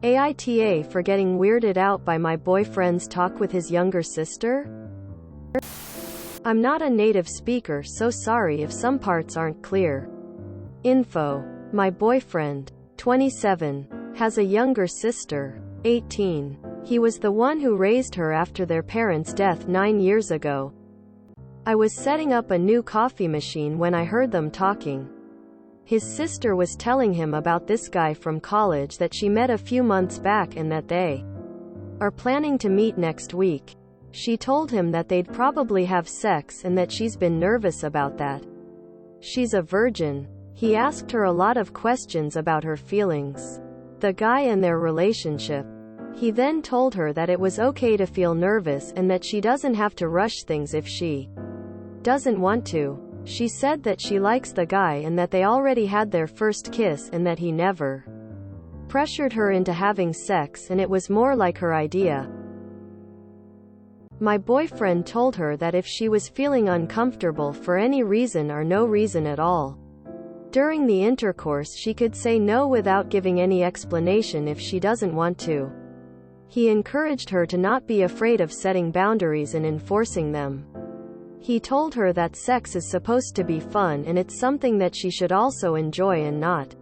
AITA for getting weirded out by my boyfriend's talk with his younger sister? I'm not a native speaker, so sorry if some parts aren't clear. Info. My boyfriend, 27, has a younger sister, 18. He was the one who raised her after their parents' death 9 years ago. I was setting up a new coffee machine when I heard them talking. His sister was telling him about this guy from college that she met a few months back and that they are planning to meet next week. She told him that they'd probably have sex and that she's been nervous about that. She's a virgin. He asked her a lot of questions about her feelings, the guy and their relationship. He then told her that it was okay to feel nervous and that she doesn't have to rush things if she doesn't want to. She said that she likes the guy and that they already had their first kiss and that he never pressured her into having sex and it was more like her idea. My boyfriend told her that if she was feeling uncomfortable for any reason or no reason at all during the intercourse, she could say no without giving any explanation if she doesn't want to. He encouraged her to not be afraid of setting boundaries and enforcing them. He told her that sex is supposed to be fun and it's something that she should also enjoy and not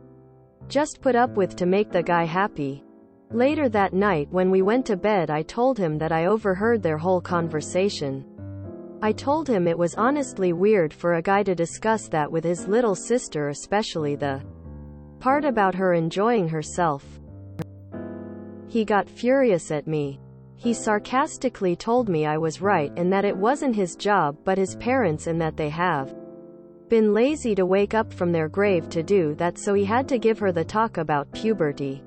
just put up with to make the guy happy. Later that night when we went to bed, I told him that I overheard their whole conversation. I told him it was honestly weird for a guy to discuss that with his little sister, especially the part about her enjoying herself. He got furious at me. He sarcastically told me I was right and that it wasn't his job but his parents and that they have been lazy to wake up from their grave to do that, so he had to give her the talk about puberty,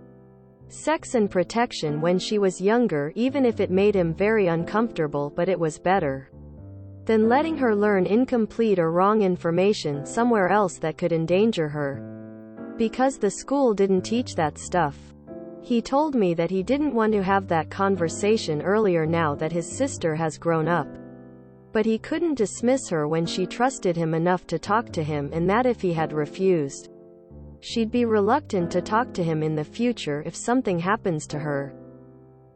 sex and protection when she was younger, even if it made him very uncomfortable, but it was better than letting her learn incomplete or wrong information somewhere else that could endanger her, because the school didn't teach that stuff. He told me that he didn't want to have that conversation earlier now that his sister has grown up. But he couldn't dismiss her when she trusted him enough to talk to him, and that if he had refused, she'd be reluctant to talk to him in the future if something happens to her.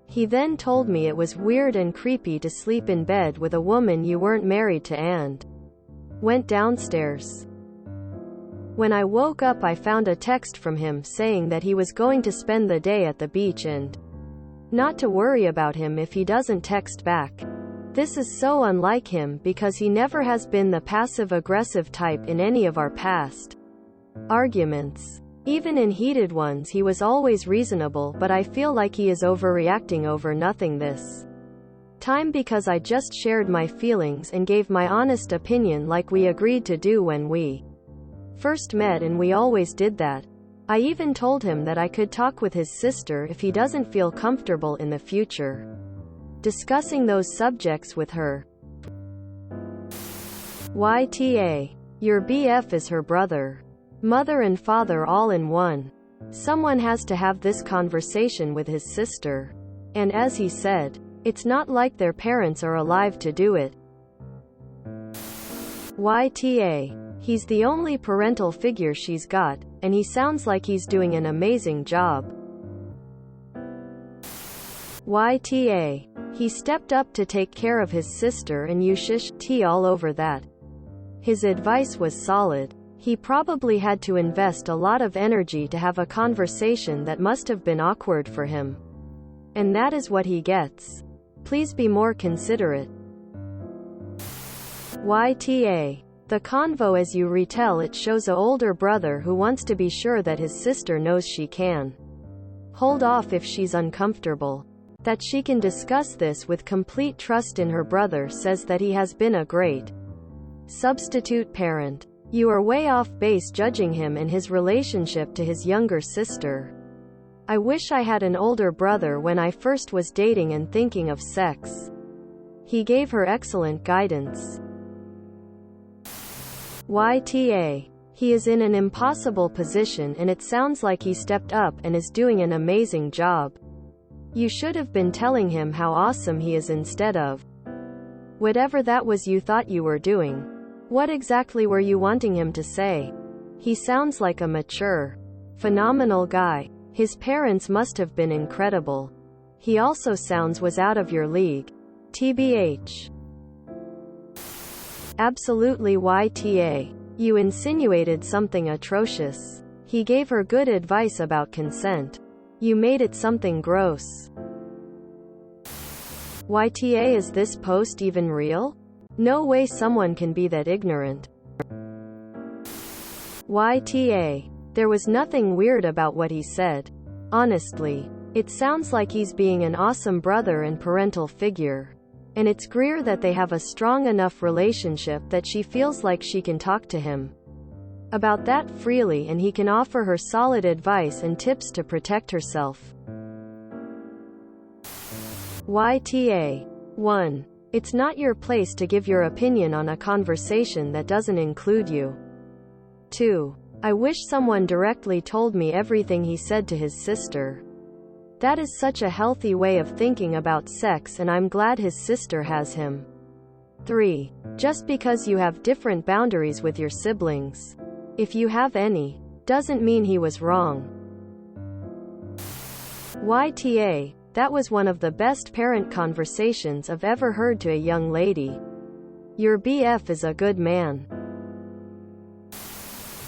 He then told me it was weird and creepy to sleep in bed with a woman you weren't married to and went downstairs. When I woke up, I found a text from him saying that he was going to spend the day at the beach and not to worry about him if he doesn't text back. This is so unlike him because he never has been the passive-aggressive type in any of our past arguments. Even in heated ones he was always reasonable, but I feel like he is overreacting over nothing this time because I just shared my feelings and gave my honest opinion like we agreed to do when we first met, and we always did that. I even told him that I could talk with his sister if he doesn't feel comfortable in the future discussing those subjects with her. YTA. Your BF is her brother, mother and father all in one. Someone has to have this conversation with his sister. And as he said, it's not like their parents are alive to do it. YTA. He's the only parental figure she's got, and he sounds like he's doing an amazing job. YTA. He stepped up to take care of his sister and you tea all over that. His advice was solid. He probably had to invest a lot of energy to have a conversation that must have been awkward for him. And that is what he gets. Please be more considerate. YTA. The convo as you retell it shows a older brother who wants to be sure that his sister knows she can hold off if she's uncomfortable, that she can discuss this with complete trust in her brother, says that he has been a great substitute parent. You are way off base judging him and his relationship to his younger sister. I wish I had an older brother when I first was dating and thinking of sex. He gave her excellent guidance. YTA. He is in an impossible position and it sounds like he stepped up and is doing an amazing job. You should have been telling him how awesome he is instead of whatever that was you thought you were doing. What exactly were you wanting him to say? He sounds like a mature, phenomenal guy. His parents must have been incredible. He also was out of your league. TBH. Absolutely YTA. You insinuated something atrocious. He gave her good advice about consent. You made it something gross. YTA. Is this post even real? No way someone can be that ignorant. YTA. There was nothing weird about what he said. Honestly, it sounds like he's being an awesome brother and parental figure. And it's clear that they have a strong enough relationship that she feels like she can talk to him about that freely, and he can offer her solid advice and tips to protect herself. YTA. 1. It's not your place to give your opinion on a conversation that doesn't include you. 2. I wish someone directly told me everything he said to his sister. That is such a healthy way of thinking about sex, and I'm glad his sister has him. 3. Just because you have different boundaries with your siblings, if you have any, doesn't mean he was wrong. YTA. That was one of the best parent conversations I've ever heard to a young lady. Your BF is a good man.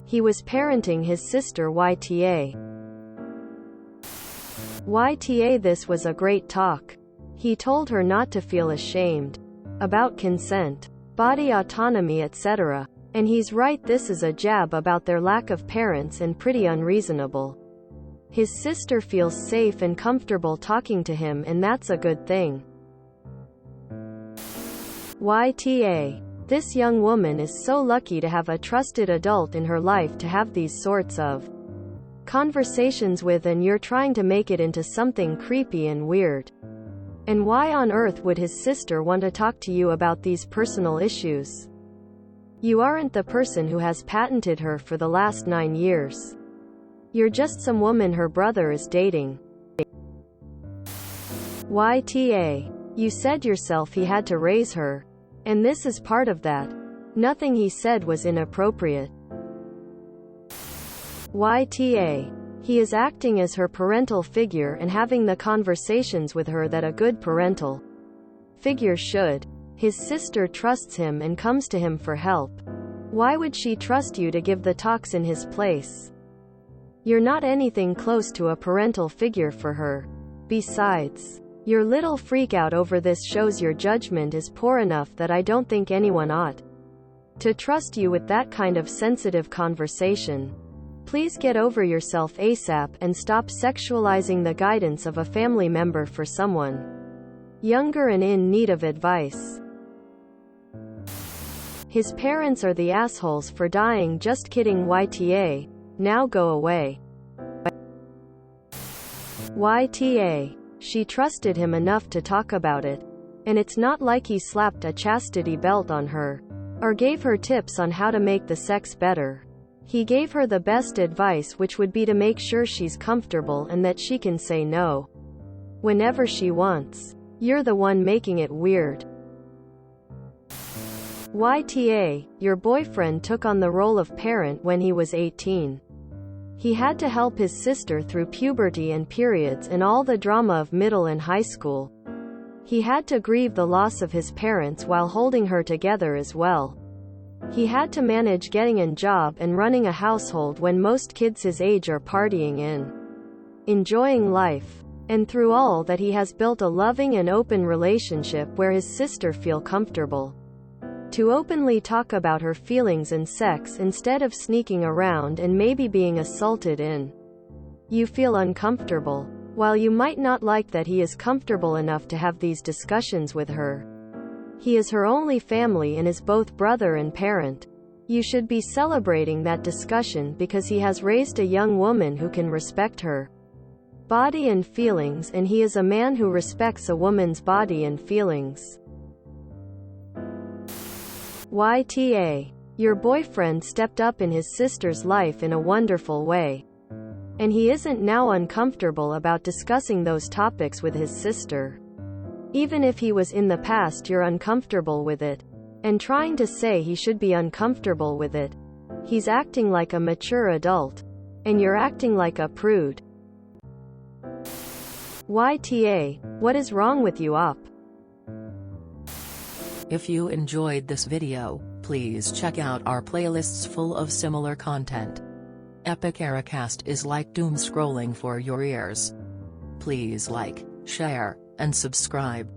He was parenting his sister. YTA. YTA. This was a great talk. He told her not to feel ashamed about consent, body autonomy, etc. And he's right, this is a jab about their lack of parents and pretty unreasonable. His sister feels safe and comfortable talking to him, and that's a good thing. YTA. This young woman is so lucky to have a trusted adult in her life to have these sorts of conversations with, and you're trying to make it into something creepy and weird. And why on earth would his sister want to talk to you about these personal issues? You aren't the person who has patented her for the last 9 years. You're just some woman her brother is dating. YTA. You said yourself he had to raise her. And this is part of that. Nothing he said was inappropriate. YTA. He is acting as her parental figure and having the conversations with her that a good parental figure should. His sister trusts him and comes to him for help. Why would she trust you to give the talks in his place? You're not anything close to a parental figure for her. Besides, your little freakout over this shows your judgment is poor enough that I don't think anyone ought to trust you with that kind of sensitive conversation. Please get over yourself ASAP and stop sexualizing the guidance of a family member for someone younger and in need of advice. His parents are the assholes for dying. Just kidding. YTA. Now go away. YTA. She trusted him enough to talk about it. And it's not like he slapped a chastity belt on her or gave her tips on how to make the sex better. He gave her the best advice, which would be to make sure she's comfortable and that she can say no whenever she wants. You're the one making it weird. YTA. Your boyfriend took on the role of parent when he was 18. He had to help his sister through puberty and periods and all the drama of middle and high school. He had to grieve the loss of his parents while holding her together as well. He had to manage getting a job and running a household when most kids his age are partying and enjoying life. And through all that, he has built a loving and open relationship where his sister feels comfortable to openly talk about her feelings and sex instead of sneaking around and maybe being assaulted in. You feel uncomfortable. While you might not like that he is comfortable enough to have these discussions with her, he is her only family and is both brother and parent. You should be celebrating that discussion because he has raised a young woman who can respect her body and feelings, and he is a man who respects a woman's body and feelings. YTA. Your boyfriend stepped up in his sister's life in a wonderful way. And he isn't now uncomfortable about discussing those topics with his sister. Even if he was in the past, you're uncomfortable with it. And trying to say he should be uncomfortable with it. He's acting like a mature adult. And you're acting like a prude. YTA, what is wrong with you up? If you enjoyed this video, please check out our playlists full of similar content. Epic Ericast is like doom scrolling for your ears. Please like, share, and subscribe.